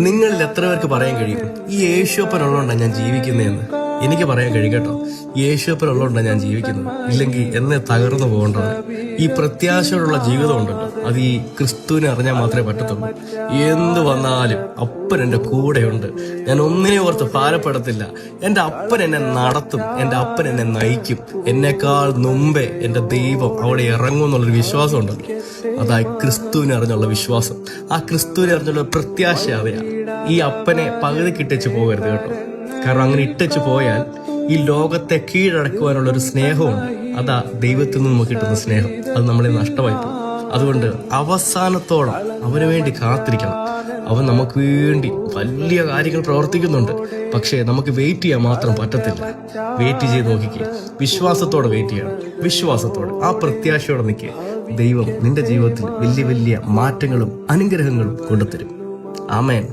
നിങ്ങളിൽ എത്ര പേർക്ക് പറയാൻ കഴിയും ഈ യേശുപ്പനുള്ളതുകൊണ്ടാണ് ഞാൻ ജീവിക്കുന്നതെന്ന്? എനിക്ക് പറയാൻ കഴിയും കേട്ടോ. യേശുപ്പനുള്ളതുകൊണ്ടാണ് ഞാൻ ജീവിക്കുന്നത്, ഇല്ലെങ്കിൽ എന്നെ തകർന്നു പോകേണ്ടത്. ഈ പ്രത്യാശയോടുള്ള ജീവിതം ഉണ്ടല്ലോ, അത് ഈ ക്രിസ്തുവിനെ അറിഞ്ഞാൽ മാത്രമേ പറ്റത്തുള്ളൂ. എന്ത് വന്നാലും അപ്പൻ എൻ്റെ കൂടെയുണ്ട്. ഞാൻ ഒന്നിനെ ഓർത്ത് ഭാരപ്പെടത്തില്ല. എൻ്റെ അപ്പൻ എന്നെ നടത്തും, എൻ്റെ അപ്പൻ എന്നെ നയിക്കും. എന്നെക്കാൾ മുമ്പേ എൻ്റെ ദൈവം അവിടെ ഇറങ്ങും എന്നുള്ളൊരു വിശ്വാസം ഉണ്ടല്ലോ, അതായി ക്രിസ്തുവിനെ അറിഞ്ഞുള്ള വിശ്വാസം. ആ ക്രിസ്തുവിനെ അറിഞ്ഞുള്ള പ്രത്യാശ അതെയാ. ഈ അപ്പനെ പകുതിക്ക് ഇട്ടേച്ച് പോകരുത് കേട്ടോ. കാരണം അങ്ങനെ ഇട്ടേച്ച് പോയാൽ ഈ ലോകത്തെ കീഴടക്കുവാനുള്ള ഒരു സ്നേഹമുണ്ട്. അതാ ദൈവത്തിൽ നിന്ന് നമുക്ക് കിട്ടുന്ന സ്നേഹം, അത് നമ്മളെ നഷ്ടമായി പോകും. അതുകൊണ്ട് അവസാനത്തോളം അവന് വേണ്ടി കാത്തിരിക്കണം. അവൻ നമുക്ക് വേണ്ടി വലിയ കാര്യങ്ങൾ പ്രവർത്തിക്കുന്നുണ്ട്. പക്ഷേ നമുക്ക് വെയിറ്റ് ചെയ്യാൻ മാത്രം പറ്റത്തില്ല. വെയിറ്റ് ചെയ്ത് നോക്കിക്കുക, വിശ്വാസത്തോടെ വെയിറ്റ് ചെയ്യണം. വിശ്വാസത്തോടെ ആ പ്രത്യാശയോടെ നിൽക്കുക. ദൈവം നിന്റെ ജീവിതത്തിൽ വലിയ വലിയ മാറ്റങ്ങളും അനുഗ്രഹങ്ങളും കൊണ്ടുതരും. ആമേൻ.